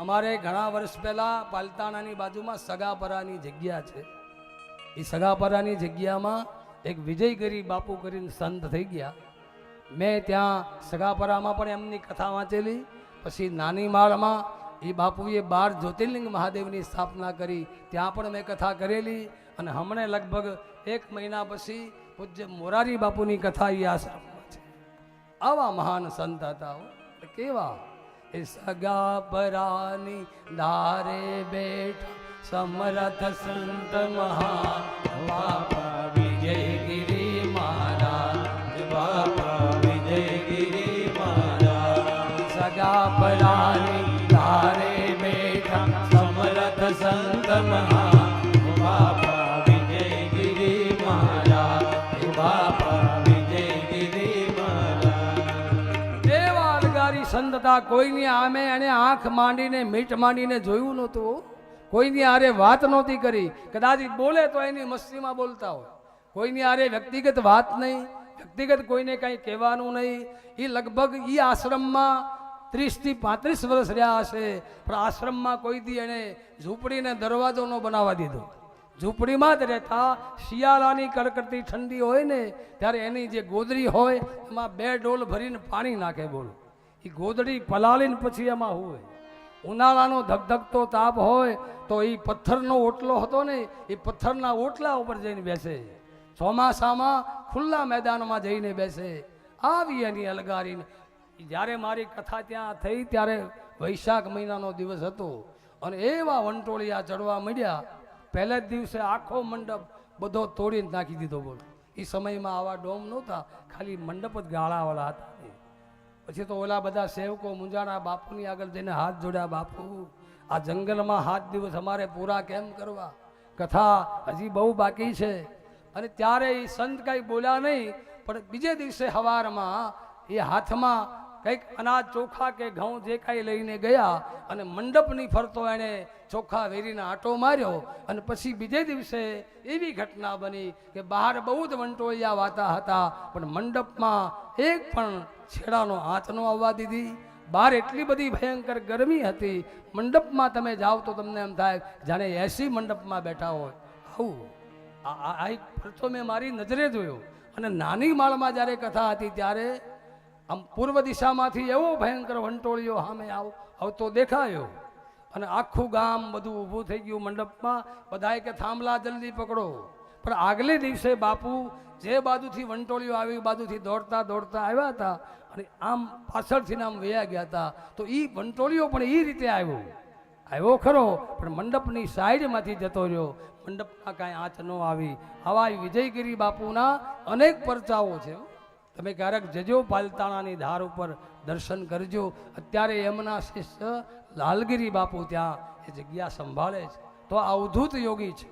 અમારે ઘણા વર્ષ પહેલા પાલતાણાની બાજુમાં સગાપરાની જગ્યા છે. એ સગાપરાની જગ્યામાં એક વિજયગીરી બાપુ કરીને સંત થઈ ગયા. મેં ત્યાં સગાપરામાં પણ એમની કથા વાંચેલી. પછી નાની માળમાં એ બાપુએ 12 જ્યોતિર્લિંગ મહાદેવની સ્થાપના કરી, ત્યાં પણ મેં કથા કરેલી. અને હમણે લગભગ 1 મહિના પછી પૂજ્ય મોરારી બાપુની કથા એ આશ્રમમાં છે. આવા મહાન સંત હતા. કેવા એ સગાપરાની ધારે બેઠા સમરથ સંત મહાન બાપા વિજયગીરી મહારાજ, બાપા વિજયગીરી મહારાજ. સગાપરાની ધારે બેઠા સમરથ સંત મહાન બાપા વિજયગીરી મહારાજ, બાપા વિજયગીરી મહારાજ. એવા અલગારી સંત હતા. કોઈની આમે એને આંખ માંડીને મીઠ માંડીને જોયું નહોતું. કોઈની આરે વાત નહોતી કરી. કદાચ બોલે તો એની મસ્તીમાં બોલતા હોય. કોઈની આરે વ્યક્તિગત વાત નહીં, વ્યક્તિગત કોઈને કંઈ કહેવાનું નહીં. એ લગભગ એ આશ્રમમાં 30 થી 35 વર્ષ રહ્યા હશે. પણ આશ્રમમાં કોઈથી એને ઝૂંપડીને દરવાજો ન બનાવવા દીધો. ઝૂંપડીમાં જ રહેતા. શિયાળાની કડકડતી ઠંડી હોય ને ત્યારે એની જે ગોદડી હોય એમાં 2 ડોલ ભરીને પાણી નાખે. બોલો, એ ગોદડી પલાળીને પછી એમાં હોય. ઉનાળાનો ધગધગતો તાપ હોય તો એ પથ્થરનો ઓટલો હતો ને, એ પથ્થરના ઓટલા ઉપર જઈને બેસે. ચોમાસામાં ખુલ્લા મેદાનમાં જઈને બેસે. આવી એની અલગારીને. જ્યારે મારી કથા ત્યાં થઈ ત્યારે વૈશાખ મહિનાનો દિવસ હતો અને એવા વંટોળિયા ચડવા માંડ્યા. પહેલા જ દિવસે આખો મંડપ બધો તોડીને નાખી દીધો. બોલો, એ સમયમાં આવા ડોમ નહોતા, ખાલી મંડપ જ ગાળાવાળા હતા. પછી તો ઓલા બધા સેવકો મુંજાણા બાપુની આગળ જઈને હાથ જોડ્યા. બાપુ, આ જંગલમાં 7 દિવસ અમારે પૂરા કેમ કરવા? કથા હજી બહુ બાકી છે. અને ત્યારે એ સંત કંઈ બોલ્યા નહીં. પણ બીજે દિવસે સવારમાં એ હાથમાં કંઈક અનાજ, ચોખા કે ઘઉં જે કાંઈ લઈને ગયા અને મંડપની ફરતો એણે ચોખા વેરીને આંટો માર્યો. અને પછી બીજે દિવસે એવી ઘટના બની કે બહાર બહુ જ વંટોળિયા વાતા હતા, પણ મંડપમાં એક પણ છેડાનો હાથ ન આવવા દીધી. બહાર એટલી બધી ભયંકર ગરમી હતી. મંડપમાં તમે જાઓ તો તમને એમ થાય જાણે 80 મંડપમાં બેઠા હોય. આવું આ એક ફરતો મેં મારી નજરે જોયો. અને નાની માળમાં જ્યારે કથા હતી ત્યારે આમ પૂર્વ દિશામાંથી એવો ભયંકર વંટોળિયો સામે આવતો દેખાયો. અને આખું ગામ બધું ઊભું થઈ ગયું મંડપમાં. બધાએ કે થાંભલા જલ્દી પકડો. પણ આગલે દિવસે બાપુ જે બાજુથી વંટોળિયો આવી એ બાજુથી દોડતા દોડતા આવ્યા હતા અને આમ પાછળથી આમ વયા ગયા હતા. તો એ વંટોળિયો પણ એ રીતે આવ્યો ખરો, પણ મંડપની સાઈડમાંથી જતો રહ્યો. મંડપમાં કાંઈ આંચ ન આવી. આવા વિજયગીરી બાપુના અનેક પરચાઓ છે. તમે ક્યારેક જજો પાલતાણાની ધાર ઉપર, દર્શન કરજો. અત્યારે એમના શિષ્ય લાલગીરી બાપુ ત્યાં એ જગ્યા સંભાળે છે. તો આ અવધૂત યોગી છે.